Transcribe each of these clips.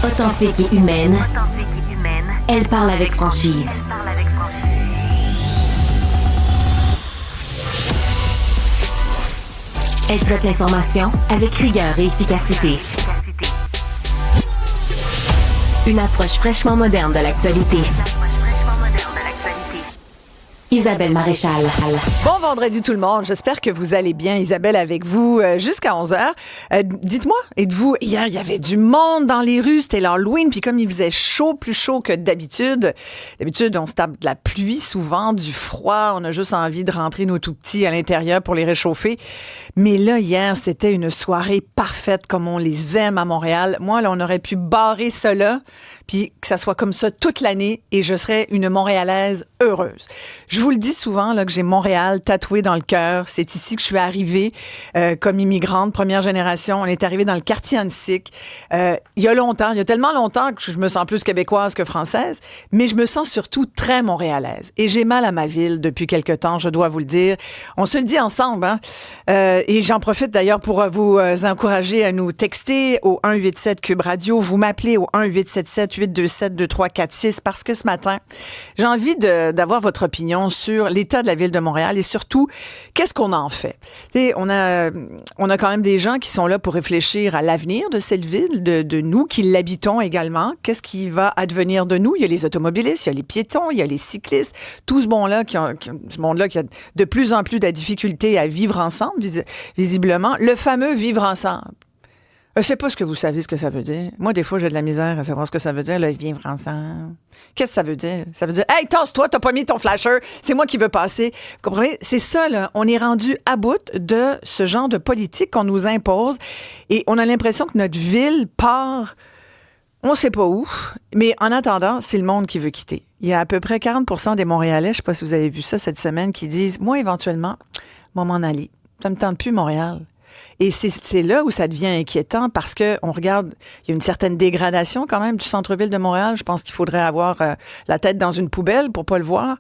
Authentique et humaine, elle parle avec franchise. Elle traite l'information avec rigueur et efficacité. Une approche fraîchement moderne de l'actualité. Isabelle Maréchal. Bon vendredi tout le monde, j'espère que vous allez bien. Isabelle avec vous jusqu'à 11h. Dites-moi, êtes-vous, hier il y avait du monde dans les rues, c'était l'Halloween, puis comme il faisait chaud, plus chaud que d'habitude on se tape de la pluie souvent, du froid, on a juste envie de rentrer nos tout petits à l'intérieur pour les réchauffer. Mais là, hier, c'était une soirée parfaite comme on les aime à Montréal. Moi, là, on aurait pu barrer cela, puis que ça soit comme ça toute l'année et je serais une Montréalaise heureuse. Je vous le dis souvent là, que j'ai Montréal tatoué dans le cœur. C'est ici que je suis arrivée comme immigrante, première génération. On est arrivé dans le quartier Annecy. Il y a tellement longtemps que je me sens plus québécoise que française, mais je me sens surtout très montréalaise. Et j'ai mal à ma ville depuis quelque temps, je dois vous le dire. On se le dit ensemble, hein? Et j'en profite d'ailleurs pour vous encourager à nous texter au 187 Cube Radio. Vous m'appelez au 1-877-827-2346 parce que ce matin, j'ai envie d'avoir votre opinion sur l'état de la ville de Montréal et surtout, qu'est-ce qu'on en fait? Et on a quand même des gens qui sont là pour réfléchir à l'avenir de cette ville, de nous qui l'habitons également. Qu'est-ce qui va advenir de nous? Il y a les automobilistes, il y a les piétons, il y a les cyclistes, tout ce monde-là qui a de plus en plus de difficultés à vivre ensemble, visiblement. Le fameux vivre ensemble. Je sais pas ce que ça veut dire. Moi, des fois, j'ai de la misère à savoir ce que ça veut dire, le vivre ensemble. Qu'est-ce que ça veut dire? Ça veut dire, hey, tasse-toi, t'as pas mis ton flasher, c'est moi qui veux passer. Vous comprenez? C'est ça, là. On est rendu à bout de ce genre de politique qu'on nous impose et on a l'impression que notre ville part, on sait pas où, mais en attendant, c'est le monde qui veut quitter. Il y a à peu près 40% des Montréalais, je sais pas si vous avez vu ça cette semaine, qui disent, moi, éventuellement, moi, m'en aller. Ça me tente plus, Montréal. Et c'est là où ça devient inquiétant parce que on regarde, il y a une certaine dégradation quand même du centre-ville de Montréal. Je pense qu'il faudrait avoir la tête dans une poubelle pour pas le voir.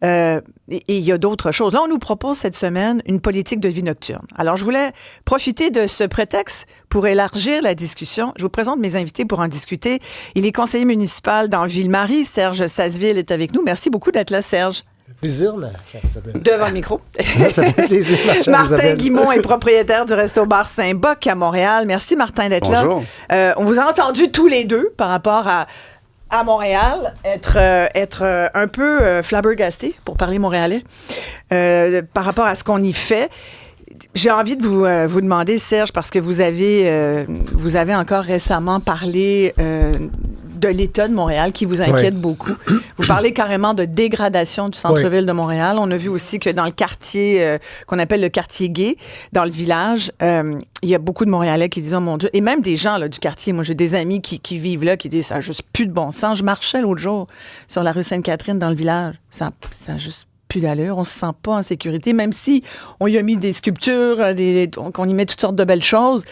Et il y a d'autres choses. Là, on nous propose cette semaine une politique de vie nocturne. Alors, je voulais profiter de ce prétexte pour élargir la discussion. Je vous présente mes invités pour en discuter. Il est conseiller municipal dans Ville-Marie. Serge Sasseville est avec nous. Merci beaucoup d'être là, Serge. Plaisir, ma chère Isabelle. Devant le micro. Ça fait plaisir, ma chère Martin Isabelle. Guimond est propriétaire du Resto-Bar Saint-Boc à Montréal. Merci, Martin, d'être Bonjour. là. On vous a entendu tous les deux par rapport à Montréal, être un peu flabbergasté, pour parler montréalais, par rapport à ce qu'on y fait. J'ai envie de vous demander, Serge, parce que vous avez encore récemment parlé de l'état de Montréal qui vous inquiète beaucoup. Vous parlez carrément de dégradation du centre-ville de Montréal. On a vu aussi que dans le quartier qu'on appelle le quartier gay, dans le village, il y a beaucoup de Montréalais qui disent « Oh mon Dieu », et même des gens là, du quartier. Moi, j'ai des amis qui vivent là, qui disent « Ça n'a juste plus de bon sens ». Je marchais l'autre jour sur la rue Sainte-Catherine dans le village. Ça a juste plus d'allure. On se sent pas en sécurité, même si on y a mis des sculptures, qu'on y met toutes sortes de belles choses.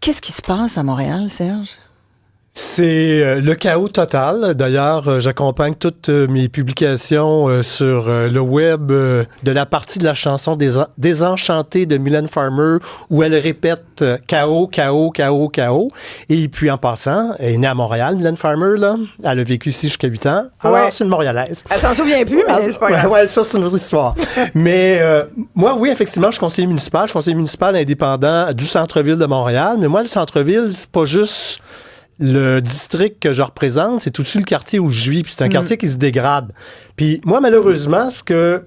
Qu'est-ce qui se passe à Montréal, Serge? C'est le chaos total. D'ailleurs, j'accompagne toutes mes publications sur le web de la partie de la chanson Désenchantée de Mylène Farmer où elle répète chaos, chaos, chaos, chaos. Et puis en passant, elle est née à Montréal, Mylène Farmer, là. Elle a vécu ici jusqu'à 8 ans. Alors, c'est une Montréalaise. Elle s'en souvient plus, mais c'est pas grave. Ouais, ça, c'est une autre histoire. Mais moi, oui, effectivement, je suis conseiller municipal indépendant du centre-ville de Montréal. Mais moi, le centre-ville, c'est pas juste le district que je représente, c'est aussi le quartier où je vis, puis c'est un quartier qui se dégrade. Puis moi, malheureusement, ce que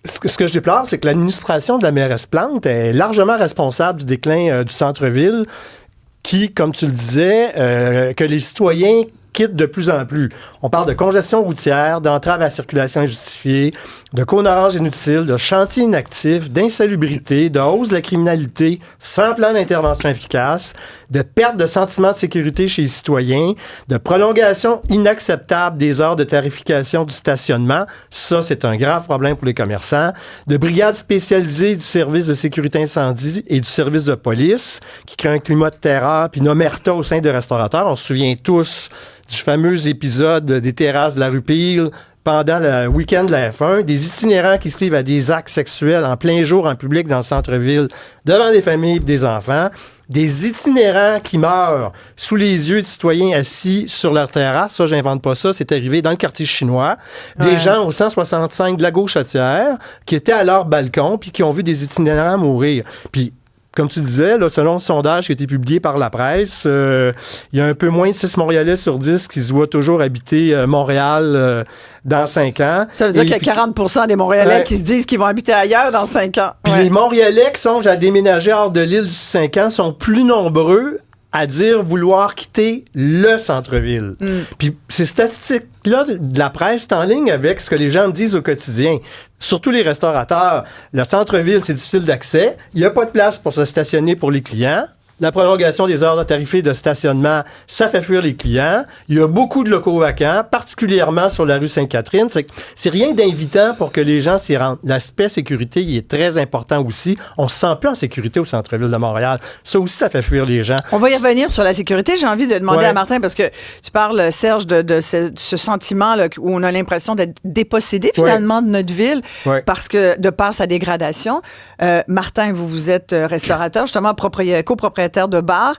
je déplore, c'est que l'administration de la mairesse Plante est largement responsable du déclin du centre-ville qui, comme tu le disais, que les citoyens quittent de plus en plus. On parle de congestion routière, d'entrave à la circulation injustifiée, de cônes oranges inutiles, de chantiers inactifs, d'insalubrité, de hausse de la criminalité sans plan d'intervention efficace, de perte de sentiment de sécurité chez les citoyens, de prolongation inacceptable des heures de tarification du stationnement. Ça, c'est un grave problème pour les commerçants. De brigades spécialisées du service de sécurité incendie et du service de police qui créent un climat de terreur puis une omerta au sein des restaurateurs. On se souvient tous du fameux épisode des terrasses de la rue Peel pendant le week-end de la F1, des itinérants qui se livrent à des actes sexuels en plein jour en public dans le centre-ville devant des familles et des enfants. des itinérants qui meurent sous les yeux de citoyens assis sur leur terrasse, ça, j'invente pas ça, c'est arrivé dans le quartier chinois. Des gens au 165 de la Gauchetière qui étaient à leur balcon puis qui ont vu des itinérants mourir. Puis, comme tu disais, là, selon le sondage qui a été publié par la presse, il y a un peu moins de 6 Montréalais sur 10 qui se voient toujours habiter Montréal dans 5 ans. Ça veut dire qu'il y a 40 des Montréalais qui se disent qu'ils vont habiter ailleurs dans 5 ans. Puis les Montréalais qui songent à déménager hors de l'île d'ici 5 ans sont plus nombreux à dire vouloir quitter le centre-ville. Puis ces statistiques-là de la presse, c'est en ligne avec ce que les gens me disent au quotidien. Surtout les restaurateurs. Le centre-ville, c'est difficile d'accès. Il n'y a pas de place pour se stationner pour les clients. La prolongation des heures de tarifées de stationnement, ça fait fuir les clients. Il y a beaucoup de locaux vacants, particulièrement sur la rue Sainte-Catherine. C'est rien d'invitant pour que les gens s'y rendent. L'aspect sécurité, il est très important aussi. On se sent plus en sécurité au centre-ville de Montréal. Ça aussi, ça fait fuir les gens. On va y revenir sur la sécurité. J'ai envie de demander à Martin, parce que tu parles, Serge, de ce sentiment là, où on a l'impression d'être dépossédé finalement de notre ville parce que de par sa dégradation. Martin, vous êtes restaurateur, justement copropriétaire de bar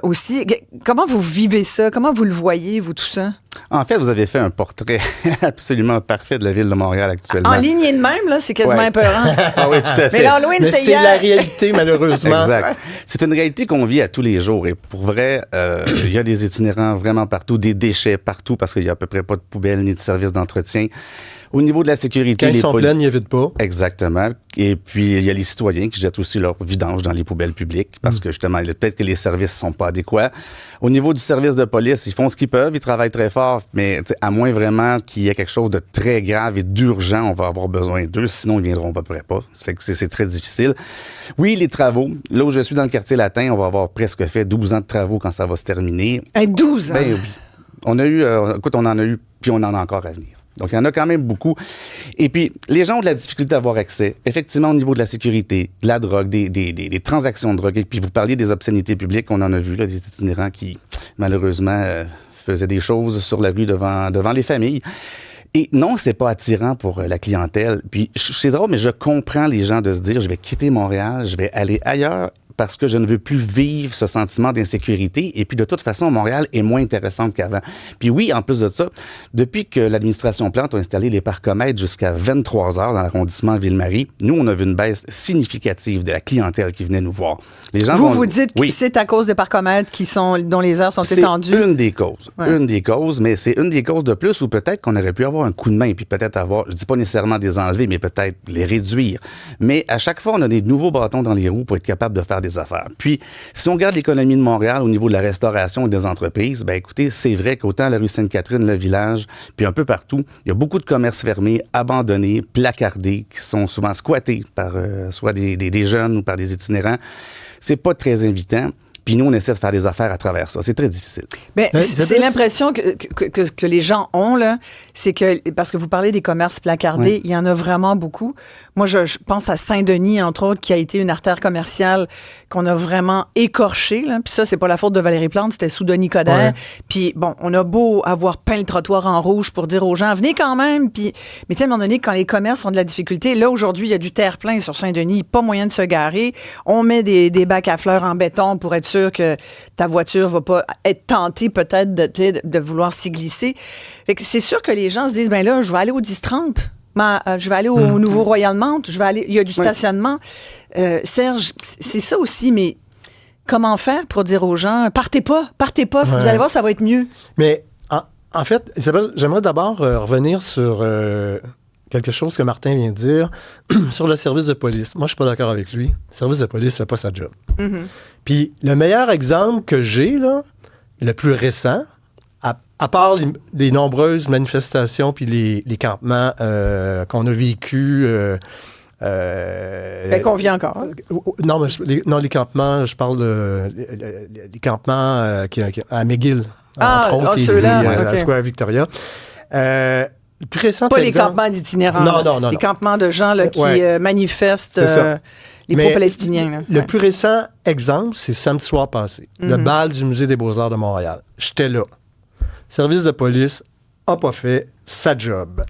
aussi. Comment vous vivez ça? Comment vous le voyez, vous, tout ça? En fait, vous avez fait un portrait absolument parfait de la ville de Montréal actuellement. En ligne de même, là, c'est quasiment épeurant. Ah oui, tout à fait. Mais l'Halloween, Mais c'était c'est hier. la réalité, malheureusement. Exact. C'est une réalité qu'on vit à tous les jours. Et pour vrai, il y a des itinérants vraiment partout, des déchets partout, parce qu'il n'y a à peu près pas de poubelles ni de services d'entretien. Au niveau de la sécurité... Quand ils sont pleins, ils n'évitent pas. Exactement. Et puis, il y a les citoyens qui jettent aussi leur vidange dans les poubelles publiques parce que, justement, peut-être que les services sont pas adéquats. Au niveau du service de police, ils font ce qu'ils peuvent, ils travaillent très fort, mais à moins vraiment qu'il y ait quelque chose de très grave et d'urgent, on va avoir besoin d'eux, sinon ils viendront à peu près pas. Ça fait que c'est très difficile. Oui, les travaux. Là où je suis dans le quartier latin, on va avoir presque fait 12 ans de travaux quand ça va se terminer. 12 ans? Ben oui. On a eu, écoute, on en a eu, puis on en a encore à venir. Donc, il y en a quand même beaucoup. Et puis, les gens ont de la difficulté à avoir accès, effectivement, au niveau de la sécurité, de la drogue, des transactions de drogue. Et puis, vous parliez des obscénités publiques, on en a vu, là, des itinérants qui, malheureusement, faisaient des choses sur la rue devant les familles. Et non, c'est pas attirant pour la clientèle. Puis, c'est drôle, mais je comprends les gens de se dire, je vais quitter Montréal, je vais aller ailleurs, parce que je ne veux plus vivre ce sentiment d'insécurité. Et puis, de toute façon, Montréal est moins intéressante qu'avant. Puis oui, en plus de ça, depuis que l'administration Plante a installé les parcomètres jusqu'à 23 heures dans l'arrondissement Ville-Marie, nous, on a vu une baisse significative de la clientèle qui venait nous voir. Les gens vous dites que c'est à cause des parcomètres dont les heures sont étendues? C'est une des causes. Une des causes, mais c'est une des causes de plus où peut-être qu'on aurait pu avoir un coup de main, puis peut-être avoir, je dis pas nécessairement des enlever, mais peut-être les réduire. Mais à chaque fois, on a des nouveaux bâtons dans les roues pour être capable de faire des affaires. Puis, si on regarde l'économie de Montréal au niveau de la restauration et des entreprises, ben écoutez, c'est vrai qu'autant la rue Sainte-Catherine, le village, puis un peu partout, il y a beaucoup de commerces fermés, abandonnés, placardés, qui sont souvent squattés par soit des jeunes ou par des itinérants. C'est pas très invitant. Puis nous, on essaie de faire des affaires à travers ça. C'est très difficile. Bien, c'est l'impression que les gens ont, là. C'est que, parce que vous parlez des commerces placardés, il y en a vraiment beaucoup. Moi, je pense à Saint-Denis, entre autres, qui a été une artère commerciale qu'on a vraiment écorchée, là. Puis ça, c'est pas la faute de Valérie Plante, c'était sous Denis Coderre. Puis bon, on a beau avoir peint le trottoir en rouge pour dire aux gens, venez quand même. Puis, mais tu sais, à un moment donné, quand les commerces ont de la difficulté, là, aujourd'hui, il y a du terre-plein sur Saint-Denis, pas moyen de se garer. On met des bacs à fleurs en béton pour être sûr que ta voiture va pas être tentée peut-être de vouloir s'y glisser. Fait que c'est sûr que les gens se disent, ben là, je vais aller au 10-30, je vais aller au Nouveau Royal-Mount, il y a du stationnement. Serge, c'est ça aussi, mais comment faire pour dire aux gens, partez pas, si vous allez voir, ça va être mieux. Mais en fait, Isabelle, j'aimerais d'abord revenir sur quelque chose que Martin vient de dire sur le service de police. Moi, je suis pas d'accord avec lui. Le service de police fait pas sa job. Puis le meilleur exemple que j'ai, là, le plus récent, à part les nombreuses manifestations puis les campements qu'on a vécus... qu'on vit encore. Hein? Non, les campements, je parle de... les campements à McGill, entre autres, ceux-là, à Square Victoria. Le plus récent pas les exemple, campements d'itinérants. Non. Les campements de gens là, qui manifestent les pro-palestiniens. Là. Le plus récent exemple, c'est samedi soir passé. Le bal du Musée des Beaux-Arts de Montréal. J'étais là. Le service de police n'a pas fait sa job.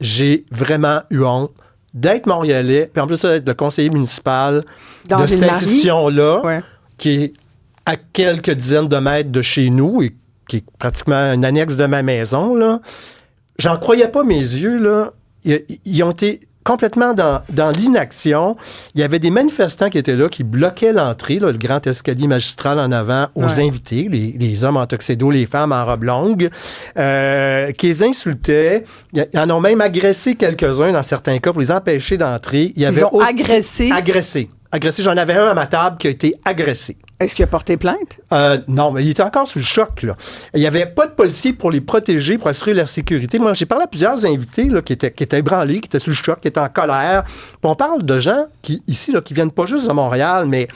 J'ai vraiment eu honte d'être Montréalais, puis en plus d'être le conseiller municipal de cette institution-là. qui est à quelques dizaines de mètres de chez nous et qui est pratiquement une annexe de ma maison, là, j'en croyais pas mes yeux, là. Ils ont été complètement dans l'inaction. Il y avait des manifestants qui étaient là, qui bloquaient l'entrée, là, le grand escalier magistral en avant, aux invités, les hommes en tuxedo, les femmes en robe longue, qui les insultaient. Ils en ont même agressé quelques-uns dans certains cas pour les empêcher d'entrer. Ils ont agressé? Agressé. J'en avais un à ma table qui a été agressé. Est-ce qu'il a porté plainte? Non, mais il était encore sous le choc, là. Il n'y avait pas de policiers pour les protéger, pour assurer leur sécurité. Moi, j'ai parlé à plusieurs invités là, qui étaient ébranlés, qui étaient sous le choc, qui étaient en colère. Puis on parle de gens qui viennent pas juste de Montréal, mais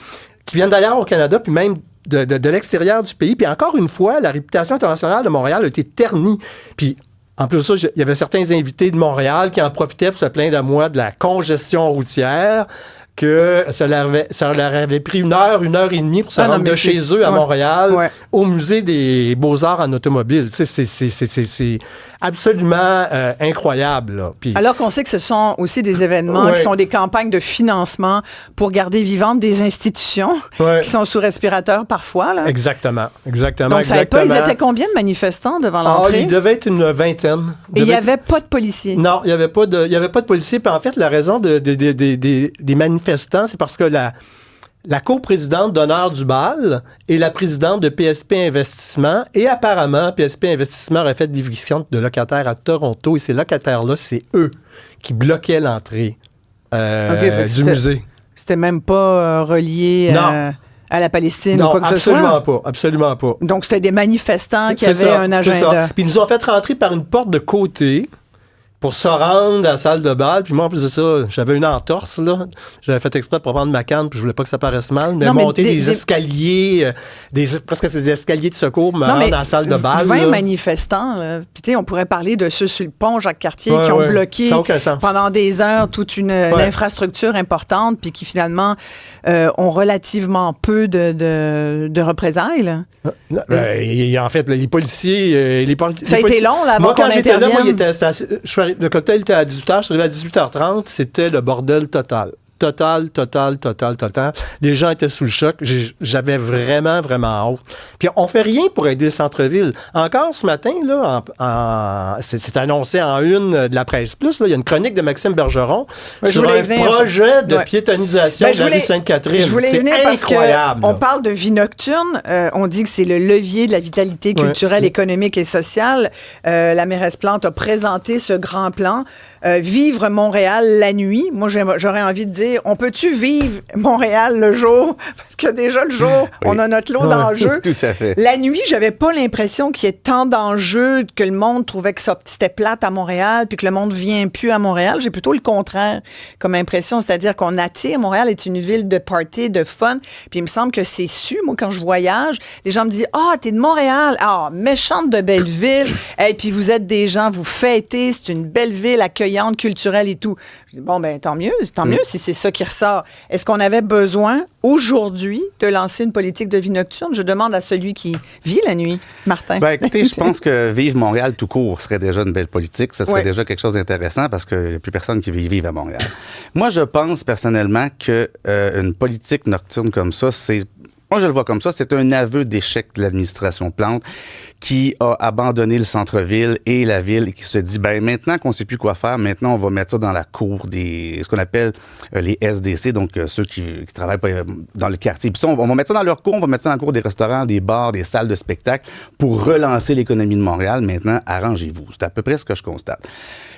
qui viennent d'ailleurs au Canada, puis même de l'extérieur du pays. Puis encore une fois, la réputation internationale de Montréal a été ternie. Puis en plus de ça, il y avait certains invités de Montréal qui en profitaient pour se plaindre à moi de la congestion routière, que ça leur avait pris une heure et demie pour se rendre de chez eux à Montréal, au musée des Beaux-Arts en automobile. Tu sais, c'est absolument incroyable. Là. Puis, alors qu'on sait que ce sont aussi des événements qui sont des campagnes de financement pour garder vivantes des institutions qui sont sous respirateur parfois. Là. Exactement. Donc, ça pas, ils étaient combien de manifestants devant l'entrée? Il devait être une vingtaine. Et il n'y avait pas de policiers? Non, il n'y avait pas de policiers. Puis en fait, la raison des manifestants, c'est parce que la coprésidente d'honneur du bal est la présidente de PSP Investissement et apparemment, PSP Investissement aurait fait de l'éviction de locataires à Toronto et ces locataires-là, c'est eux qui bloquaient l'entrée du musée. C'était même pas relié à la Palestine ou quoi que ce soit? Non, absolument pas. Donc, c'était des manifestants qui avaient un agenda. Puis ils nous ont fait rentrer par une porte de côté pour se rendre à la salle de bal. Puis moi, en plus de ça, j'avais une entorse, là. J'avais fait exprès pour prendre ma canne, puis je voulais pas que ça paraisse mal. Mais monter des escaliers, presque des escaliers de secours, me rendre à la salle de bal. 20 manifestants, puis tu sais, on pourrait parler de ceux sur le pont Jacques-Cartier qui ont bloqué pendant des heures toute une infrastructure importante, puis qui finalement ont relativement peu de représailles. En fait, les policiers... ça a été long, là, avant qu'on intervienne. Moi, le cocktail était à 18h, je suis arrivé à 18h30, c'était le bordel total. Total. Les gens étaient sous le choc. J'avais vraiment, vraiment hâte. Puis on fait rien pour aider le centre-ville. Encore ce matin, là, c'est annoncé en une de la Presse Plus, là, il y a une chronique de Maxime Bergeron sur un projet de piétonisation de la rue Sainte-Catherine. C'est incroyable. On parle de vie nocturne. On dit que c'est le levier de la vitalité culturelle, économique et sociale. La mairesse Plante a présenté ce grand plan. Vivre Montréal la nuit. Moi, j'aurais envie de dire, on peut-tu vivre Montréal le jour? Parce que déjà, le jour, on a notre lot d'enjeux. Tout à fait. La nuit, j'avais pas l'impression qu'il y ait tant d'enjeux, que le monde trouvait que c'était plate à Montréal, puis que le monde vient plus à Montréal. J'ai plutôt le contraire comme impression, c'est-à-dire qu'on attire. Montréal est une ville de party, de fun, puis il me semble que c'est su. Moi, quand je voyage, les gens me disent « Ah, t'es de Montréal! Ah, méchante de belle ville! Et puis vous êtes des gens, vous fêtez, c'est une belle ville accueillante, culturelle et tout. » Je dis « Bon, ben tant mieux si c'est ça qui ressort. Est-ce qu'on avait besoin aujourd'hui de lancer une politique de vie nocturne? Je demande à celui qui vit la nuit, Martin. Ben, écoutez, je pense que vivre Montréal tout court serait déjà une belle politique. Ça serait déjà quelque chose d'intéressant parce qu'il n'y a plus personne qui veut y vivre à Montréal. Moi, je pense personnellement que une politique nocturne comme ça, moi, je le vois comme ça, c'est un aveu d'échec de l'administration Plante qui a abandonné le centre-ville et la ville et qui se dit, ben maintenant qu'on ne sait plus quoi faire, maintenant on va mettre ça dans la cour ce qu'on appelle les SDC, donc ceux qui travaillent dans le quartier. Puis ça, on va mettre ça dans leur cour, on va mettre ça dans la cour des restaurants, des bars, des salles de spectacle pour relancer l'économie de Montréal. Maintenant, arrangez-vous. C'est à peu près ce que je constate.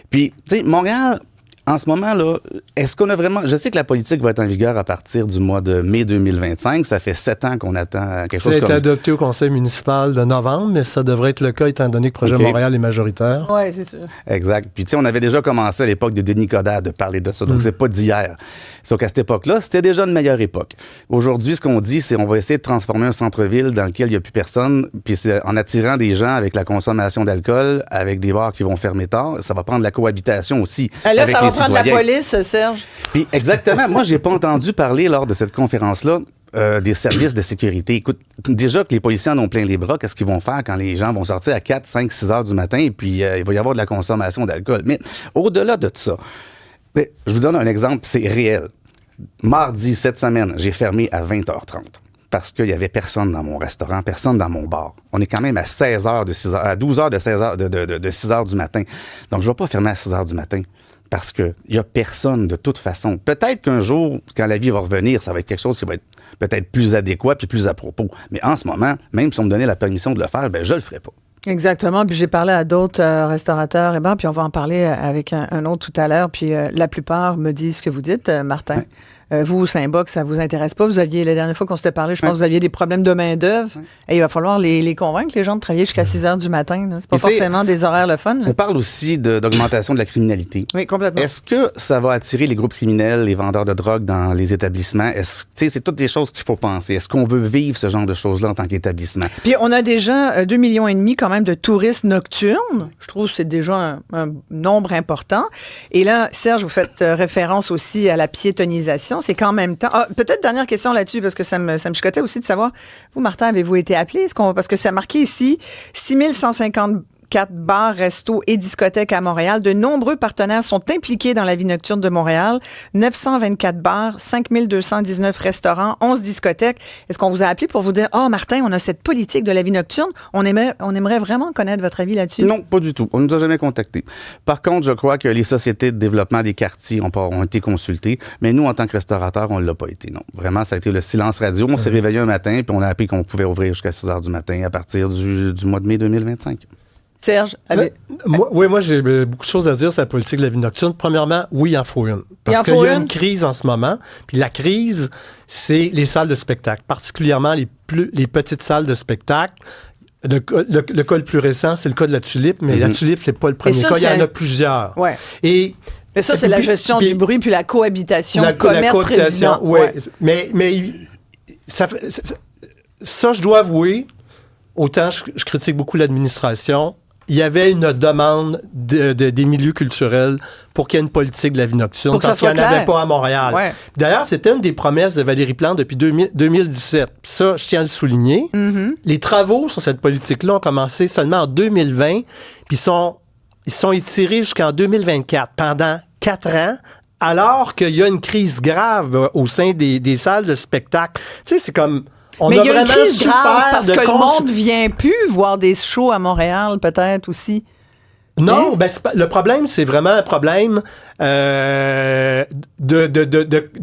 Puis, tu sais, Montréal... En ce moment-là, est-ce qu'on a vraiment... Je sais que la politique va être en vigueur à partir du mois de mai 2025. Ça fait 7 ans qu'on attend quelque chose comme... Ça a été adopté au conseil municipal de novembre, mais ça devrait être le cas étant donné que le projet Montréal est majoritaire. Oui, c'est sûr. Exact. Puis, tu sais, on avait déjà commencé à l'époque de Denis Coderre de parler de ça. Donc, c'est pas d'hier. Sauf qu'à cette époque-là, c'était déjà une meilleure époque. Aujourd'hui, ce qu'on dit, c'est on va essayer de transformer un centre-ville dans lequel il n'y a plus personne. Puis, c'est en attirant des gens avec la consommation d'alcool, avec des bars qui vont fermer tard. Ça va prendre la cohabitation aussi. Là, ça va prendre la police, Serge. Puis exactement. Moi, j'ai pas entendu parler lors de cette conférence-là des services de sécurité. Écoute, déjà que les policiers en ont plein les bras, qu'est-ce qu'ils vont faire quand les gens vont sortir à 4, 5, 6 heures du matin et puis il va y avoir de la consommation d'alcool. Mais au-delà de ça, je vous donne un exemple, c'est réel. Mardi, cette semaine, j'ai fermé à 20h30. parce qu'il y avait personne dans mon restaurant, personne dans mon bar. On est quand même à 16 heures de 6 heures, à 12 heures de 16 heures, de 6 heures du matin. Donc, je ne vais pas fermer à 6 heures du matin parce qu'il n'y a personne de toute façon. Peut-être qu'un jour, quand la vie va revenir, ça va être quelque chose qui va être peut-être plus adéquat puis plus à propos. Mais en ce moment, même si on me donnait la permission de le faire, ben je le ferais pas. Exactement. Puis j'ai parlé à d'autres restaurateurs et bars, puis on va en parler avec un autre tout à l'heure. Puis la plupart me disent ce que vous dites, Martin. Ouais. Vous, Saint-Boc, ça vous intéresse pas. Vous aviez, la dernière fois qu'on s'était parlé, je pense que vous aviez des problèmes de main-d'œuvre. Et il va falloir les convaincre, les gens, de travailler jusqu'à 6 heures du matin. Là. C'est pas forcément des horaires le fun. Là. On parle aussi d'augmentation de la criminalité. Oui, complètement. Est-ce que ça va attirer les groupes criminels, les vendeurs de drogue dans les établissements? C'est toutes des choses qu'il faut penser. Est-ce qu'on veut vivre ce genre de choses-là en tant qu'établissement? Puis on a déjà 2,5 millions quand même de touristes nocturnes. Je trouve que c'est déjà un nombre important. Et là, Serge, vous faites référence aussi à la piétonisation. C'est qu'en même temps... peut-être dernière question là-dessus, parce que ça me chicotait aussi de savoir, vous, Martin, avez-vous été appelé? Parce que c'est marqué ici, 6154 bars, restos et discothèques à Montréal. De nombreux partenaires sont impliqués dans la vie nocturne de Montréal. 924 bars, 5219 restaurants, 11 discothèques. Est-ce qu'on vous a appelé pour vous dire, Martin, on a cette politique de la vie nocturne. On aimerait vraiment connaître votre avis là-dessus? Non, pas du tout. On ne nous a jamais contactés. Par contre, je crois que les sociétés de développement des quartiers ont été consultées, mais nous, en tant que restaurateurs, on ne l'a pas été, non. Vraiment, ça a été le silence radio. On s'est réveillé un matin, puis on a appris qu'on pouvait ouvrir jusqu'à 6 heures du matin à partir du mois de mai 2025. Serge, moi, j'ai beaucoup de choses à dire sur la politique de la vie nocturne. Premièrement, oui, il en faut une. Parce qu'il y a une crise en ce moment. Puis la crise, c'est les salles de spectacle, particulièrement les petites salles de spectacle. Le cas le plus récent, c'est le cas de la Tulipe, mais la Tulipe, c'est pas le premier cas. Il y en a plusieurs. Ouais. Mais ça, c'est la gestion du bruit puis la cohabitation commerce-résident. Oui, mais ça, je dois avouer, autant je critique beaucoup l'administration, il y avait une demande des milieux culturels pour qu'il y ait une politique de la vie nocturne, parce qu'il n'y en avait pas à Montréal. Ouais. D'ailleurs, c'était une des promesses de Valérie Plante depuis 2017. Puis ça, je tiens à le souligner. Mm-hmm. Les travaux sur cette politique-là ont commencé seulement en 2020, puis ils sont étirés jusqu'en 2024, pendant 4 ans, alors qu'il y a une crise grave au sein des salles de spectacle. Tu sais, c'est comme... Mais il y a une crise grave parce que le monde ne vient plus voir des shows à Montréal, peut-être aussi. Non, le problème, c'est vraiment un problème de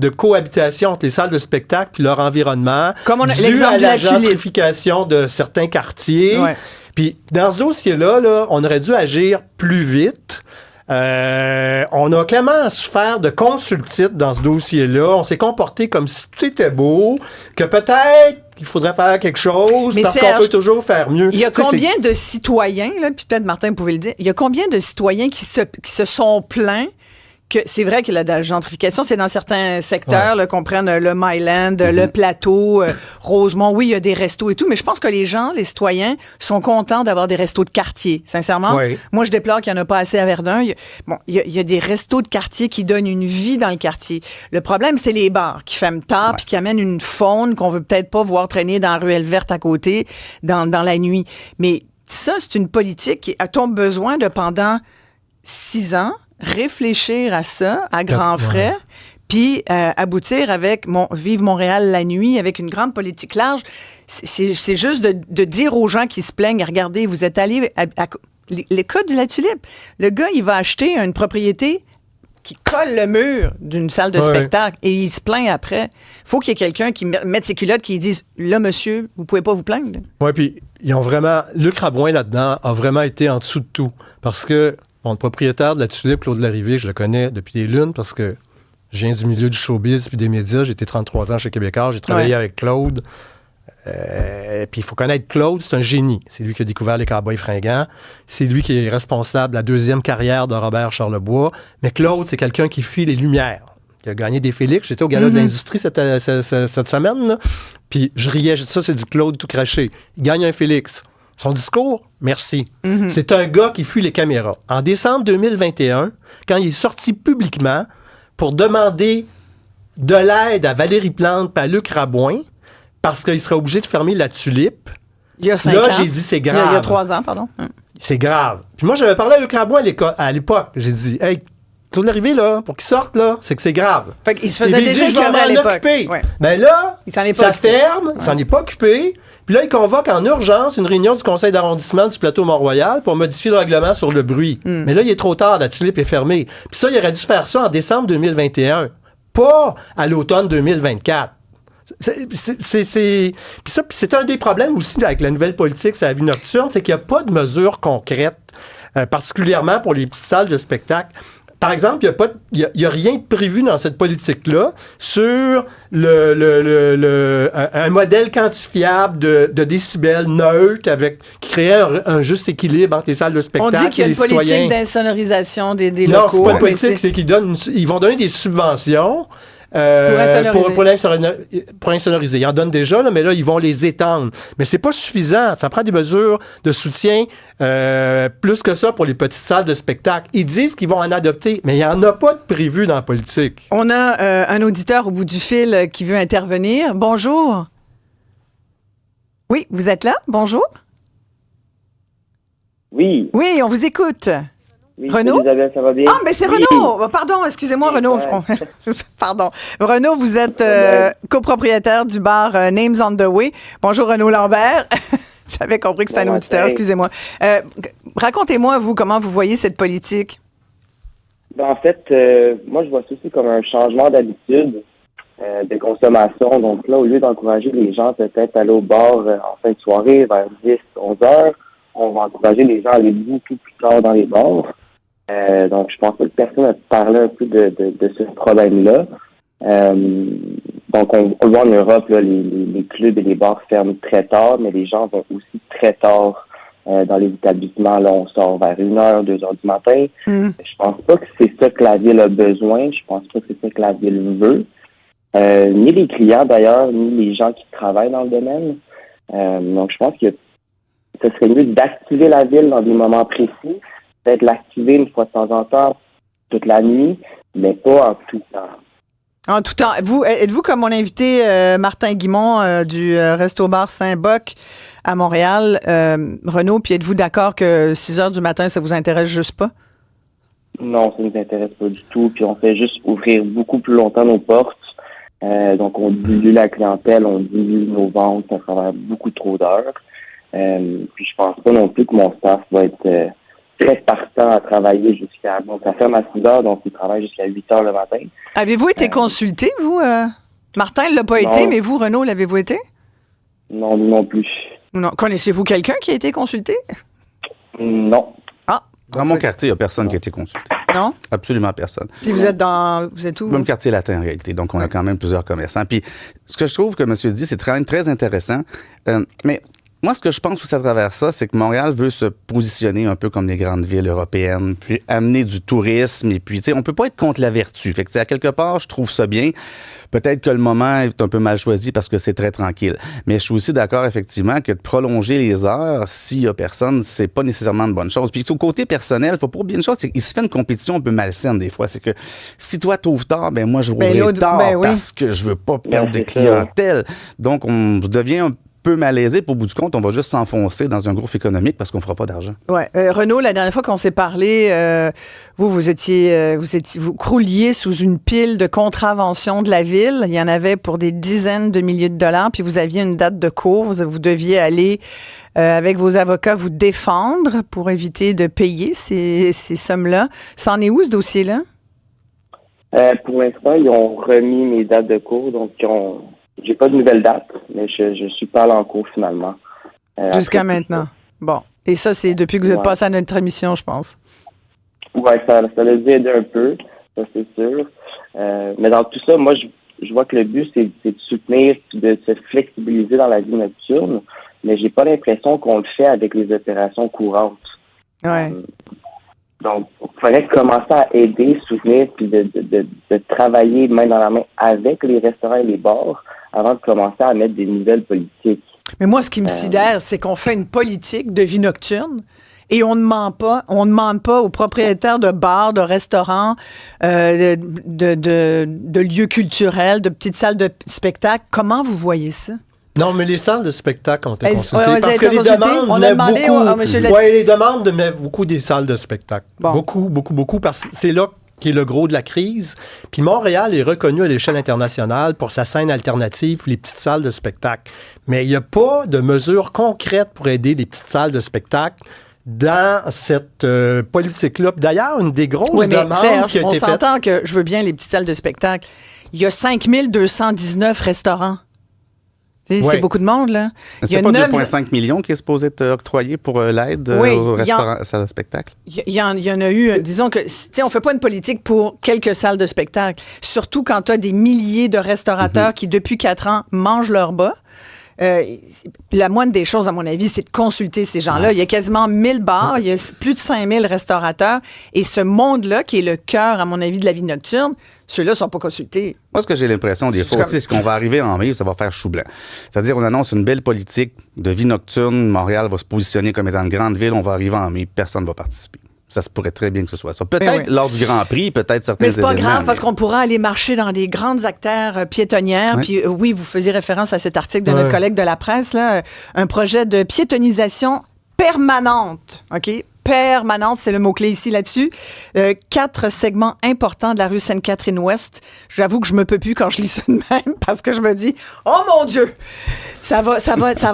cohabitation entre les salles de spectacle et leur environnement. Comme dû à la gentrification de certains quartiers. Ouais. Puis dans ce dossier-là, on aurait dû agir plus vite. On a clairement souffert de consultite dans ce dossier-là. On s'est comporté comme si tout était beau, que peut-être il faudrait faire quelque chose, mais parce qu'on peut toujours faire mieux. Il y a combien de citoyens, là, puis peut-être Martin, vous pouvez le dire, il y a combien de citoyens qui se sont plaints que c'est vrai que la gentrification, c'est dans certains secteurs, là, qu'on prenne le Myland, le Plateau, Rosemont. Oui, il y a des restos et tout, mais je pense que les citoyens, sont contents d'avoir des restos de quartier, sincèrement. Oui. Moi, je déplore qu'il n'y en a pas assez à Verdun. Il y a des restos de quartier qui donnent une vie dans le quartier. Le problème, c'est les bars qui ferment tard puis qui amènent une faune qu'on veut peut-être pas voir traîner dans la ruelle verte à côté, dans la nuit. Mais ça, c'est une politique qui a-t-on besoin de, pendant 6 ans, réfléchir à ça, à grands frais, puis aboutir avec Vive Montréal la nuit, avec une grande politique large. C'est juste de dire aux gens qui se plaignent, regardez, vous êtes allés les cas de la Tulipe. Le gars, il va acheter une propriété qui colle le mur d'une salle de spectacle et il se plaint après. Faut qu'il y ait quelqu'un qui mette ses culottes, qui dise, là, monsieur, vous pouvez pas vous plaindre. Oui, puis ils ont vraiment... Luc Rabouin, là-dedans, a vraiment été en dessous de tout. Parce que le propriétaire de la Tulipe, Claude Larrivée, je le connais depuis des lunes parce que je viens du milieu du showbiz puis des médias. J'ai été 33 ans chez Québécois. J'ai travaillé avec Claude. Puis il faut connaître Claude, c'est un génie. C'est lui qui a découvert les Cowboys fringants. C'est lui qui est responsable de la deuxième carrière de Robert Charlebois. Mais Claude, c'est quelqu'un qui fuit les lumières. Il a gagné des Félix. J'étais au Gala de l'Industrie cette semaine. Là. Puis je riais. Ça, c'est du Claude tout craché. Il gagne un Félix. Son discours, merci. Mm-hmm. C'est un gars qui fuit les caméras. En décembre 2021, quand il est sorti publiquement pour demander de l'aide à Valérie Plante et à Luc Rabouin, parce qu'il serait obligé de fermer la Tulipe, il y a 5 ans. J'ai dit, c'est grave. Il y a 3 ans, pardon. C'est grave. Puis moi, j'avais parlé à Luc Rabouin à l'époque. J'ai dit, hey, Claude Larrivé, là, pour qu'il sorte, là, c'est que c'est grave. Fait qu'il se faisait Il déjà dit, je vais écœurer à m'en l'époque. occuper. Ouais. Ben là, Il s'en est pas ça occupé. ferme, il s'en est pas occupé. Puis là, il convoque en urgence une réunion du conseil d'arrondissement du plateau Mont-Royal pour modifier le règlement sur le bruit. Mais là, il est trop tard, la tulipe est fermée. Puis ça, il aurait dû faire ça en décembre 2021, pas à l'automne 2024. C'est un des problèmes aussi avec la nouvelle politique sur la vie nocturne, c'est qu'il n'y a pas de mesures concrètes, particulièrement pour les petites salles de spectacle. Par exemple, il n'y a rien de prévu dans cette politique-là sur un modèle quantifiable de décibels neutre qui créerait un juste équilibre entre les salles de On spectacle dit qu'il y a et les une politique citoyens. d'insonorisation des Non, locaux. c'est pas une mais politique, c'est qu'ils vont donner des subventions pour insonoriser. Ils en donnent déjà, là, mais là, ils vont les étendre. Mais c'est pas suffisant. Ça prend des mesures de soutien plus que ça pour les petites salles de spectacle. Ils disent qu'ils vont en adopter, mais il n'y en a pas de prévu dans la politique. On a un auditeur au bout du fil qui veut intervenir. Bonjour. Oui, vous êtes là? Bonjour. Oui. Oui, on vous écoute. Oui, Renaud? Isabelle, ça va bien? Ah, mais c'est Oui. Renaud! Pardon, excusez-moi, Renaud. Pardon. Renaud, vous êtes copropriétaire du bar Names on the Way. Bonjour, Renaud Lambert. J'avais compris que c'était un auditeur, excusez-moi. Racontez-moi, vous, comment vous voyez cette politique? Ben, en fait, moi, je vois ça aussi comme un changement d'habitude de consommation. Donc là, au lieu d'encourager les gens peut-être à aller au bar en fin de soirée vers 10, 11 heures, on va encourager les gens à aller beaucoup plus tard dans les bars. Donc, je pense pas que personne a parlé un peu de ce problème-là. Donc, on le voit en Europe, là, les clubs et les bars ferment très tard, mais les gens vont aussi très tard dans les établissements. Là, on sort vers 1h, 2h du matin. Je pense pas que c'est ça que la ville a besoin. Je pense pas que c'est ça que la ville veut. Ni les clients, d'ailleurs, ni les gens qui travaillent dans le domaine. Donc, je pense que ce serait mieux d'activer la ville dans des moments précis, peut-être l'activer une fois de temps en temps, toute la nuit, mais pas en tout temps. En tout temps. Êtes-vous comme mon invité Martin Guimond du Resto-Bar Saint-Boc à Montréal, Renaud, puis êtes-vous d'accord que 6 heures du matin, ça vous intéresse juste pas? Non, ça ne nous intéresse pas du tout, puis on fait juste ouvrir beaucoup plus longtemps nos portes. Donc, on dilue la clientèle, on dilue nos ventes à travers beaucoup trop d'heures. Puis je pense pas non plus que mon staff va être très partant à travailler jusqu'à... Bon, ça ferme à 6 heures, donc il travaille jusqu'à 8 heures le matin. Avez-vous été consulté, vous? Martin ne l'a pas non. été, mais vous, Renaud, l'avez-vous été? Non, non plus. Non. Connaissez-vous quelqu'un qui a été consulté? Non. Ah. Dans mon quartier, il n'y a personne qui a été consulté. Non? Absolument personne. Puis vous êtes où? Même quartier latin, en réalité. Donc, on a quand même plusieurs commerçants. Puis, ce que je trouve que monsieur dit, c'est quand même très intéressant. Mais moi, ce que je pense aussi à travers ça, c'est que Montréal veut se positionner un peu comme les grandes villes européennes, puis amener du tourisme. Et puis, tu sais, on peut pas être contre la vertu. Fait que, à quelque part, je trouve ça bien. Peut-être que le moment est un peu mal choisi parce que c'est très tranquille. Mais je suis aussi d'accord, effectivement, que de prolonger les heures, s'il y a personne, c'est pas nécessairement une bonne chose. Puis, au côté personnel, faut pas oublier une chose, c'est qu'il se fait une compétition un peu malsaine des fois. C'est que si toi t'ouvres tard, ben moi, je rouvrirai tard parce que je veux pas perdre de clientèle. Donc, on devient un peu malaisé. Pour bout du compte, on va juste s'enfoncer dans un gouffre économique parce qu'on fera pas d'argent. Ouais. Renaud, la dernière fois qu'on s'est parlé, vous crouliez sous une pile de contraventions de la ville. Il y en avait pour des dizaines de milliers de dollars, puis vous aviez une date de cours. Vous deviez aller avec vos avocats vous défendre pour éviter de payer ces sommes-là. C'en est où, ce dossier-là? Pour l'instant, ils ont remis mes dates de cours, donc j'ai pas de nouvelle date, mais je suis pas allé en cours finalement. Jusqu'à maintenant. Bon. Et ça, c'est depuis que vous êtes passé à notre émission, je pense. Oui, ça l'a dû aider un peu, ça c'est sûr. Mais dans tout ça, moi, je vois que le but, c'est de soutenir, de se flexibiliser dans la vie nocturne, mais j'ai pas l'impression qu'on le fait avec les opérations courantes. Ouais. Donc, il faudrait commencer à aider, soutenir, puis de travailler main dans la main avec les restaurants et les bars avant de commencer à mettre des nouvelles politiques. Mais moi, ce qui me sidère, c'est qu'on fait une politique de vie nocturne et on ne demande pas aux propriétaires de bars, de restaurants, de lieux culturels, de petites salles de spectacle. Comment vous voyez ça? Non, mais les salles de spectacle ont été consultées. Ouais, parce que les demandes on a demandé beaucoup. monsieur Oui, les demandes de mettre beaucoup des salles de spectacle. Bon. Beaucoup, parce que c'est là qui est le gros de la crise. Puis Montréal est reconnu à l'échelle internationale pour sa scène alternative, les petites salles de spectacle. Mais il n'y a pas de mesures concrètes pour aider les petites salles de spectacle dans cette politique-là. D'ailleurs, une des grosses demandes Serge, qui a on été faite... s'entend que je veux bien les petites salles de spectacle. Il y a 5219 restaurants. C'est beaucoup de monde, là. Il y a pas 2,5 millions qui est supposé être octroyé pour l'aide aux restaurants, salles de spectacle. Il y en a eu, disons que, on fait pas une politique pour quelques salles de spectacle. Surtout quand tu as des milliers de restaurateurs qui, depuis 4 ans, mangent leur bas. La moindre des choses, à mon avis, c'est de consulter ces gens-là. Il y a quasiment 1000 bars, il y a plus de 5000 restaurateurs. Et ce monde-là, qui est le cœur, à mon avis, de la vie nocturne, ceux-là ne sont pas consultés. Moi, ce que j'ai l'impression des fois aussi, c'est qu'on va arriver en mai, ça va faire chou blanc. C'est-à-dire, on annonce une belle politique de vie nocturne. Montréal va se positionner comme étant une grande ville. On va arriver en mai, personne ne va participer. Ça se pourrait très bien que ce soit ça. Peut-être lors du Grand Prix, peut-être certains événements. Mais c'est pas grave parce qu'on pourra aller marcher dans des grandes artères piétonnières. Ouais. Puis oui, vous faisiez référence à cet article de notre collègue de la presse, là, un projet de piétonisation permanente, OK? Permanente, c'est le mot-clé ici là-dessus. 4 segments importants de la rue Sainte-Catherine-Ouest. J'avoue que je me peux plus quand je lis ça de même parce que je me dis, oh mon Dieu, ça va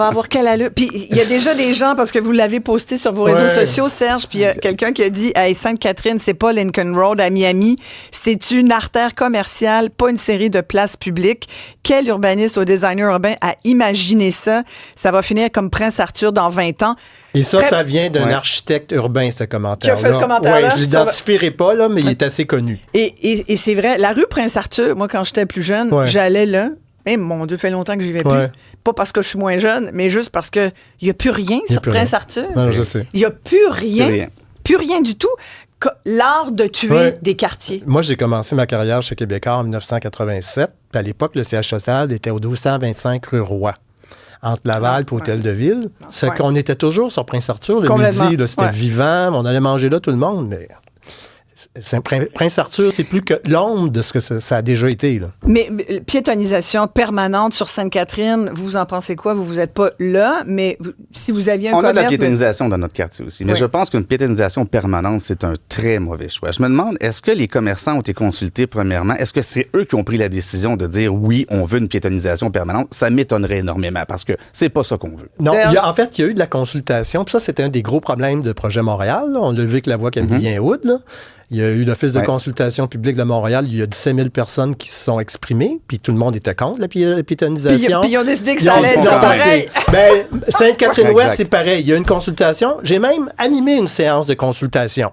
avoir quelle allure. Puis il y a déjà des gens, parce que vous l'avez posté sur vos réseaux sociaux, Serge, puis il y a quelqu'un qui a dit, hey, Sainte-Catherine, c'est pas Lincoln Road à Miami, c'est une artère commerciale, pas une série de places publiques. Quel urbaniste ou designer urbain a imaginé ça? Ça va finir comme Prince Arthur dans 20 ans. Et ça vient d'un architecte urbain, ce commentaire-là. Qui a fait ce commentaire-là? Je ne l'identifierai pas, là, mais il est assez connu. Et c'est vrai, la rue Prince-Arthur, moi, quand j'étais plus jeune, j'allais là. Mais mon Dieu, fait longtemps que j'y vais plus. Pas parce que je suis moins jeune, mais juste parce qu'il n'y a plus rien sur Prince-Arthur. Non, je sais. Il n'y a plus rien. Plus rien du tout. L'art de tuer des quartiers. Moi, j'ai commencé ma carrière chez Québécois en 1987. Puis à l'époque, le siège social était au 1225 rue Roy, entre Laval et Hôtel de Ville. C'est qu'on était toujours sur Prince-Arthur le midi. Là, c'était vivant. On allait manger là tout le monde, mais... Prince-Arthur, c'est plus que l'ombre de ce que ça a déjà été. Là. Mais piétonisation permanente sur Sainte-Catherine, vous en pensez quoi? Vous n'êtes pas là, mais si vous aviez un commerce... On a de la piétonisation dans notre quartier aussi, mais je pense qu'une piétonisation permanente, c'est un très mauvais choix. Je me demande, est-ce que les commerçants ont été consultés premièrement? Est-ce que c'est eux qui ont pris la décision de dire oui, on veut une piétonisation permanente? Ça m'étonnerait énormément parce que c'est pas ça qu'on veut. Non, en fait, il y a eu de la consultation. Puis ça, c'était un des gros problèmes de Projet Montréal. Là. On l'a vu avec la voix Camillien Hood, là. Il y a eu l'Office de consultation publique de Montréal. Il y a 17 000 personnes qui se sont exprimées, puis tout le monde était contre la piétonisation. Puis ils ont décidé que ça allait être pareil. Sainte-Catherine-Ouest, c'est pareil. Il y a une consultation. J'ai même animé une séance de consultation.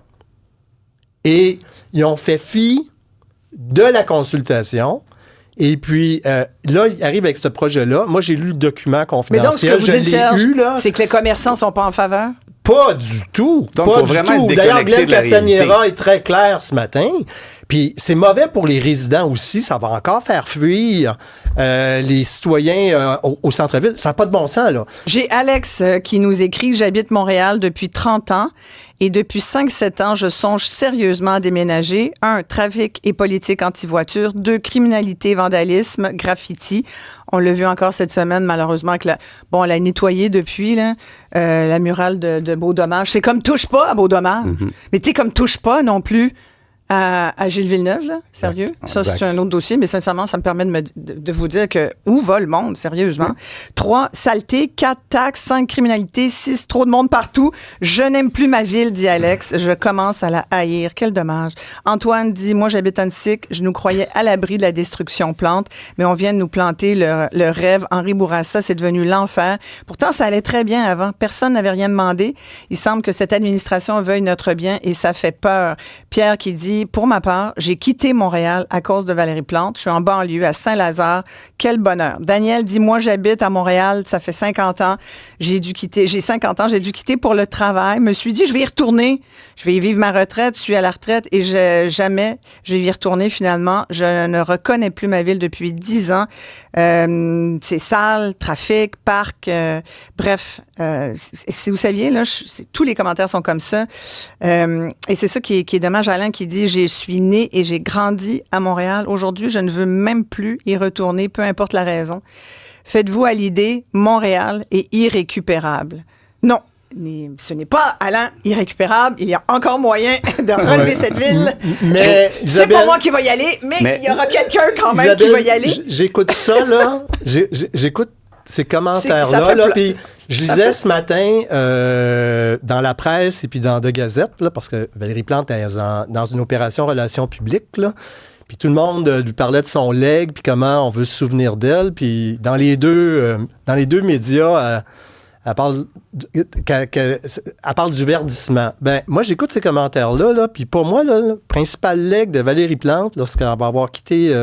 Et ils ont fait fi de la consultation. Et puis, là, il arrive avec ce projet-là. Moi, j'ai lu le document confidentiel. Mais donc, ce que vous dites, Serge, eu, là. c'est que les commerçants ne sont pas en faveur? Pas du tout. Donc, pas faut du vraiment tout. être D'ailleurs, déconnecté Glenn de la Castagnera est très clair ce matin. Puis c'est mauvais pour les résidents aussi. Ça va encore faire fuir les citoyens au centre-ville. Ça n'a pas de bon sens, là. J'ai Alex qui nous écrit « J'habite Montréal depuis 30 ans et depuis 5-7 ans, je songe sérieusement à déménager. 1. Trafic et politique anti-voiture. 2. Criminalité, vandalisme, graffiti. » On l'a vu encore cette semaine, malheureusement, que on l'a nettoyé depuis, là, la murale de Beau-Dommage. C'est comme touche pas à Beau-Dommage. Mais tu sais, comme touche pas non plus à Gilles Villeneuve, là. Sérieux? Ça, c'est un autre dossier, mais sincèrement, ça me permet de vous dire que où va le monde, sérieusement? 3, saleté. 4, taxes. 5, criminalité. 6, trop de monde partout. Je n'aime plus ma ville, dit Alex. Je commence à la haïr. Quel dommage. Antoine dit, moi, j'habite en Sic. Je nous croyais à l'abri de la destruction plante, mais on vient de nous planter le rêve. Henri Bourassa, c'est devenu l'enfer. Pourtant, ça allait très bien avant. Personne n'avait rien demandé. Il semble que cette administration veuille notre bien et ça fait peur. Pierre qui dit, pour ma part, j'ai quitté Montréal à cause de Valérie Plante. Je suis en banlieue, à Saint-Lazare. Quel bonheur. Daniel dit, moi, j'habite à Montréal. Ça fait 50 ans. J'ai 50 ans. J'ai dû quitter pour le travail. Me suis dit, je vais y retourner. Je vais y vivre ma retraite. Je suis à la retraite et jamais je vais y retourner finalement. Je ne reconnais plus ma ville depuis 10 ans. C'est sale, trafic, parc. Bref, si vous saviez, là, tous les commentaires sont comme ça. Et c'est ça qui est dommage. Alain qui dit, je suis né et j'ai grandi à Montréal. Aujourd'hui, je ne veux même plus y retourner, peu importe la raison. Faites-vous à l'idée, Montréal est irrécupérable. Non. ce n'est pas Alain irrécupérable. Il y a encore moyen de relever cette ville. Mais C'est Isabelle, pas moi qui va y aller, mais il y aura quelqu'un quand même qui Isabelle, va y aller. J'écoute ça, là. J'écoute ces Ça commentaires-là. fait Là, pla- puis je lisais ce matin dans la presse et puis dans The Gazette, là, parce que Valérie Plante est dans une opération relations publiques, là. Puis tout le monde lui parlait de son legs, puis comment on veut se souvenir d'elle. Puis dans les deux médias, elle parle du verdissement. Ben, moi, j'écoute ces commentaires-là, là, puis pour moi, là, le principal legs de Valérie Plante, lorsqu'elle va avoir quitté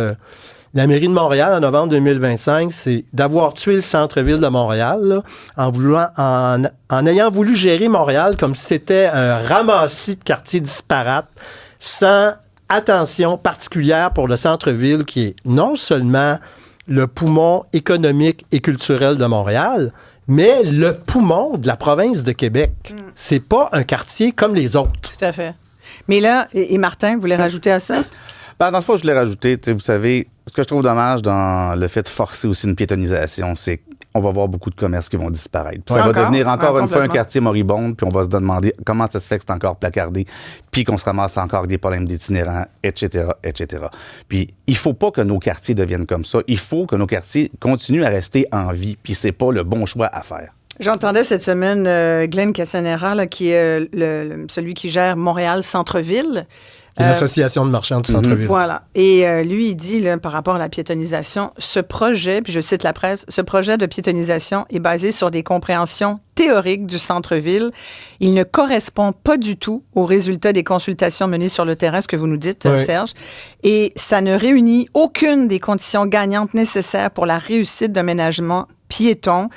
la mairie de Montréal en novembre 2025, c'est d'avoir tué le centre-ville de Montréal, là, en ayant voulu gérer Montréal comme si c'était un ramassis de quartiers disparates, sans attention particulière pour le centre-ville qui est non seulement le poumon économique et culturel de Montréal, mais le poumon de la province de Québec. C'est pas un quartier comme les autres. Tout à fait. Mais là, et Martin, vous voulez rajouter à ça? Ben, dans le fond, je l'ai rajouté. Vous savez, ce que je trouve dommage dans le fait de forcer aussi une piétonisation, c'est qu'on va voir beaucoup de commerces qui vont disparaître. Puis ça va devenir encore une fois un quartier moribond, puis on va se demander comment ça se fait que c'est encore placardé, puis qu'on se ramasse encore avec des problèmes d'itinérants, etc., etc. Puis il faut pas que nos quartiers deviennent comme ça. Il faut que nos quartiers continuent à rester en vie, puis c'est pas le bon choix à faire. J'entendais cette semaine Glenn Cassanera, là, qui est celui qui gère Montréal Centre-Ville. L'Association de marchands du centre-ville. Voilà. Et lui, il dit, là, par rapport à la piétonisation, ce projet, puis je cite la presse, ce projet de piétonisation est basé sur des compréhensions théoriques du centre-ville. Il ne correspond pas du tout aux résultats des consultations menées sur le terrain, ce que vous nous dites, Oui. Serge. Et ça ne réunit aucune des conditions gagnantes nécessaires pour la réussite d'un ménagement piéton.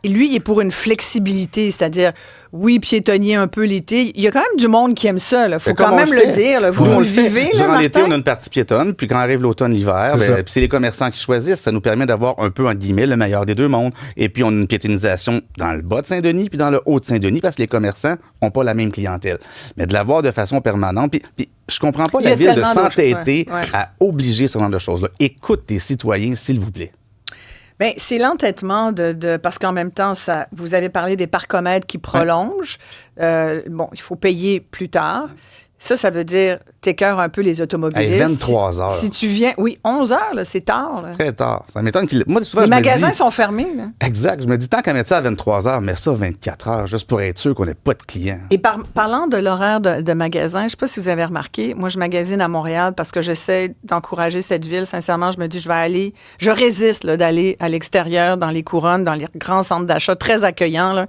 Lui, il est pour une flexibilité, c'est-à-dire, oui, piétonnier un peu l'été. Il y a quand même du monde qui aime ça. Il faut quand même le dire. Là. Vous on le le fait. vivez, là, Durant l'été, Martin? on a une partie piétonne, puis quand arrive l'automne, l'hiver, C'est ça. puis c'est les commerçants qui choisissent. Ça nous permet d'avoir un peu, en guillemets, le meilleur des deux mondes. Et puis, on a une piétonisation dans le bas de Saint-Denis, puis dans le haut de Saint-Denis, parce que les commerçants n'ont pas la même clientèle. Mais de l'avoir de façon permanente, puis je comprends pas Il y a la ville de tellement d'autres s'entêter choses, ouais. à obliger ce genre de choses-là. Écoute tes citoyens, s'il vous plaît. Bien, c'est l'entêtement parce qu'en même temps, vous avez parlé des parcomètres qui prolongent. Bon, il faut payer plus tard. Ça veut dire t'écœures un peu les automobilistes. Hey, 23 heures. Si tu viens... Oui, 11 heures, là, c'est tard. Là. Très tard. Ça m'étonne qu'il... Moi, souvent, Les je me magasins dis... sont fermés. Là. Exact. Je me dis, tant qu'à mettre ça à 23 heures, mets ça à 24 heures, juste pour être sûr qu'on n'ait pas de clients. Et parlant de l'horaire de magasin, je ne sais pas si vous avez remarqué, moi, je magasine à Montréal parce que j'essaie d'encourager cette ville. Sincèrement, je me dis, je résiste là, d'aller à l'extérieur, dans les couronnes, dans les grands centres d'achat très accueillants. Là.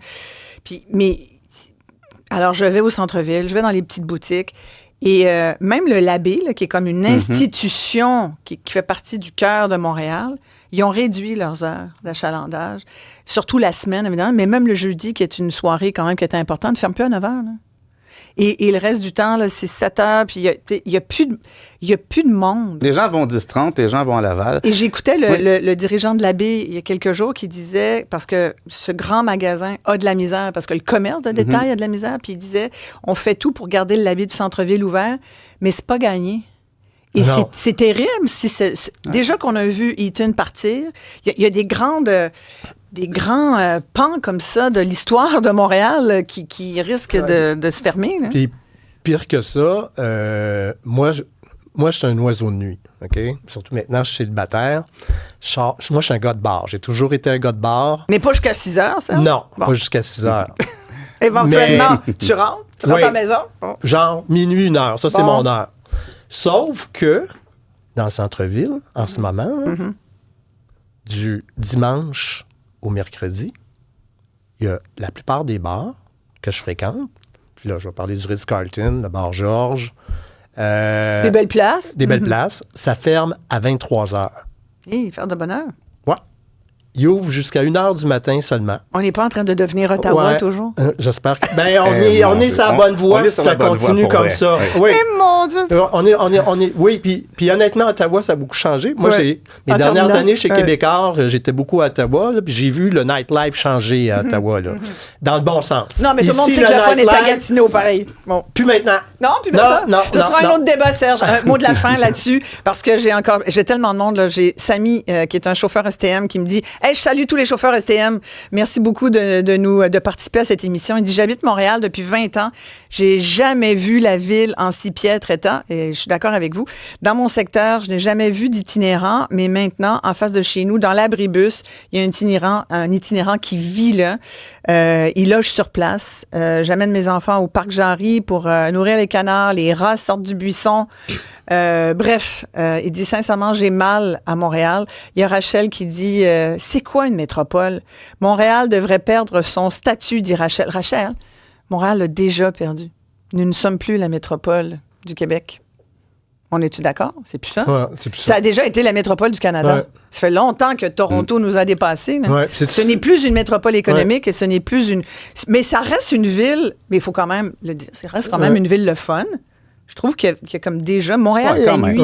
Alors, je vais au centre-ville, je vais dans les petites boutiques. Et même le Labé, là, qui est comme une institution qui fait partie du cœur de Montréal, ils ont réduit leurs heures d'achalandage, surtout la semaine, évidemment, mais même le jeudi, qui est une soirée quand même qui était importante, ne ferme plus à 9 heures. Là. Et le reste du temps, là, c'est 7 heures, puis il n'y a plus de monde. Les gens vont 10-30, les gens vont à Laval. Et j'écoutais le dirigeant de l'Abbé il y a quelques jours qui disait, parce que ce grand magasin a de la misère, parce que le commerce de détail a de la misère, puis il disait, on fait tout pour garder le l'Abbé du centre-ville ouvert, mais c'est pas gagné. Et c'est terrible. Déjà qu'on a vu Eaton partir, il y a des grands pans comme ça de l'histoire de Montréal qui risquent de se fermer. Là. Puis pire que ça, moi, je suis un oiseau de nuit, OK? Surtout maintenant, je suis célibataire. Moi, je suis un gars de bar. J'ai toujours été un gars de bar. Mais pas jusqu'à 6 heures, ça? Non, Bon. pas jusqu'à 6 heures. Éventuellement, tu rentres Oui. à la maison. Bon. Genre minuit, 1 heure. Ça, c'est Bon. mon heure. Sauf que, dans le centre-ville, en ce moment, là, du dimanche au mercredi, il y a la plupart des bars que je fréquente. Puis là, je vais parler du Ritz-Carlton, le bar Georges. Des belles places. Des belles places. Ça ferme à 23 heures. Hey, faire de bonheur. Ouais. Il ouvre jusqu'à 1 heure du matin seulement. On n'est pas en train de devenir Ottawa Ouais. toujours. J'espère que... Ben, on est sur la on- bonne voie on est si sur ça la bonne voie, continue pour comme vrai. ça. Ouais. Oui. Mais mon Dieu! On est, oui, puis honnêtement, Ottawa, ça a beaucoup changé. Moi, Ouais. mes En dernières terminant, années chez ouais. Québécois, j'étais beaucoup à Ottawa, là, puis j'ai vu le nightlife changer à Ottawa, là, dans le bon sens. Non, mais tout le monde Ici, sait que le fun est à nightlife- Gatineau, pareil. Bon. Plus maintenant. Non, puis maintenant, Non, ce sera non. un autre débat, Serge. Un mot de la fin là-dessus, parce que j'ai tellement de monde. Là. J'ai Samy, qui est un chauffeur STM, qui me dit « Hey, je salue tous les chauffeurs STM. Merci beaucoup de participer à cette émission. Il dit, j'habite Montréal depuis 20 ans. J'ai jamais vu la ville en si piètre état. Et je suis d'accord avec vous. Dans mon secteur, je n'ai jamais vu d'itinérant, mais maintenant, en face de chez nous, dans l'abribus, il y a un itinérant qui vit là. Il loge sur place. J'amène mes enfants au parc Jarry pour nourrir les canards. Les rats sortent du buisson. Bref, il dit sincèrement, j'ai mal à Montréal. Il y a Rachel qui dit, c'est quoi une métropole? Montréal devrait perdre son statut, dit Rachel. Rachel, Montréal a déjà perdu. Nous ne sommes plus la métropole du Québec. On est-tu d'accord? C'est plus ça? Ouais, c'est plus ça a déjà été la métropole du Canada. Ouais. Ça fait longtemps que Toronto nous a dépassés. Ouais, ce n'est plus une métropole économique et ce n'est plus une... Mais ça reste une ville, mais il faut quand même le dire, ça reste quand même une ville le fun. Je trouve qu'il y a comme déjà... Montréal, la nuit,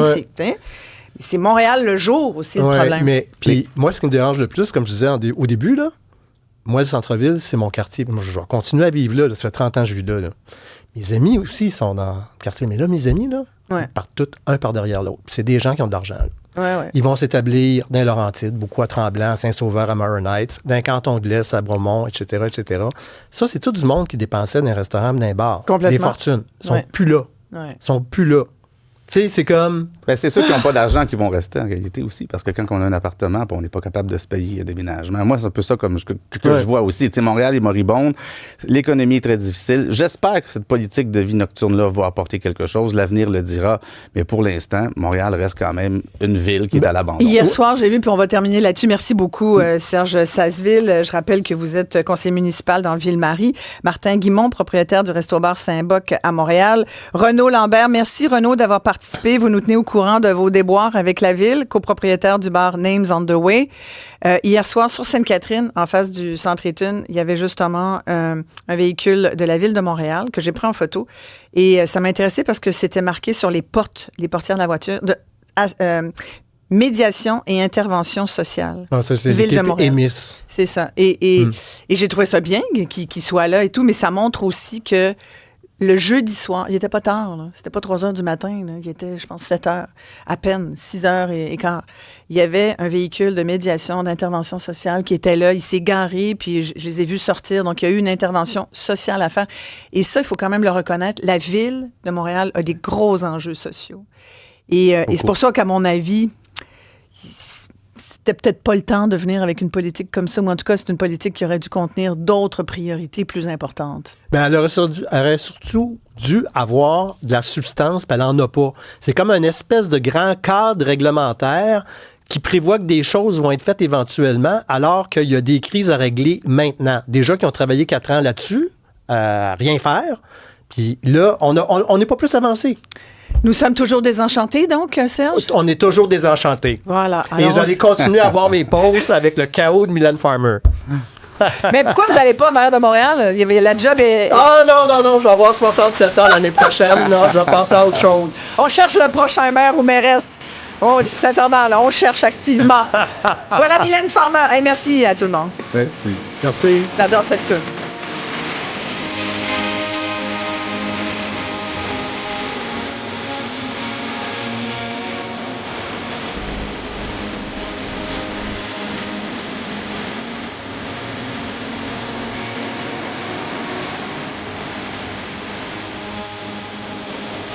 c'est Montréal le jour aussi, le problème. Mais puis moi, ce qui me dérange le plus, comme je disais au début, là, moi, le centre-ville, c'est mon quartier. Moi, je vais continuer à vivre là. Ça fait 30 ans que je vis là. Mes amis aussi sont dans le quartier. Mais là, mes amis, là, ils partent tous un par derrière l'autre. C'est des gens qui ont de l'argent. Ils vont s'établir dans les Laurentides, beaucoup à Tremblant, à Saint-Sauveur, à Morin Heights, dans le canton de l'Est, à Bromont, etc., etc. Ça, c'est tout du monde qui dépensait dans les restaurants, dans les bars. Des fortunes. Ils sont plus là. Ils sont plus là. Tu sais, c'est comme... Ben, c'est ceux qui n'ont pas d'argent qui vont rester en réalité aussi, parce que quand on a un appartement, on n'est pas capable de se payer un déménagement. Moi, c'est un peu ça comme que je vois aussi. Tu sais, Montréal est moribonde, l'économie est très difficile. J'espère que cette politique de vie nocturne-là va apporter quelque chose. L'avenir le dira, mais pour l'instant, Montréal reste quand même une ville qui est à l'abandon. Hier soir, j'ai vu, puis on va terminer là-dessus. Merci beaucoup, Serge Sasseville. Je rappelle que vous êtes conseiller municipal dans Ville-Marie. Martin Guimond, propriétaire du Resto-Bar Saint-Boc à Montréal. Renaud Lambert, merci Renaud d'avoir participé. Vous nous tenez au courant de vos déboires avec la ville, copropriétaire du bar Names on the Way. Hier soir, sur Sainte-Catherine, en face du Centre Eaton, il y avait justement un véhicule de la ville de Montréal que j'ai pris en photo. Et ça m'a intéressé parce que c'était marqué sur les portières de la voiture, médiation et intervention sociale. Ah, ça, c'est ville de Montréal. Émis. C'est ça. Et j'ai trouvé ça bien qu'il soit là et tout, mais ça montre aussi que le jeudi soir, il n'était pas tard, là. C'était pas 3 heures du matin, là. Il était, je pense, 7 heures, à peine, 6 heures et quart. Il y avait un véhicule de médiation, d'intervention sociale qui était là. Il s'est garé, puis je les ai vus sortir. Donc, il y a eu une intervention sociale à faire. Et ça, il faut quand même le reconnaître. La ville de Montréal a des gros enjeux sociaux. Et c'est pour ça qu'à mon avis, c'était peut-être pas le temps de venir avec une politique comme ça, ou en tout cas, c'est une politique qui aurait dû contenir d'autres priorités plus importantes. Bien, elle aurait surtout dû avoir de la substance, puis elle n'en a pas. C'est comme une espèce de grand cadre réglementaire qui prévoit que des choses vont être faites éventuellement, alors qu'il y a des crises à régler maintenant. Déjà qui ont travaillé 4 ans là-dessus, à rien faire, puis là, on n'est pas plus avancé. Nous sommes toujours désenchantés, donc, Serge? On est toujours désenchantés. Voilà. Et vous allez continuer à voir mes posts avec le chaos de Mylène Farmer. Mais pourquoi vous n'allez pas maire de Montréal? Il y avait la job est... Ah non, je vais avoir 67 ans l'année prochaine. Non, je vais passer à autre chose. On cherche le prochain maire ou mairesse. Oh, sincèrement, là, on cherche activement. Voilà Mylène Farmer. Hey, merci à tout le monde. Merci. J'adore cette tune.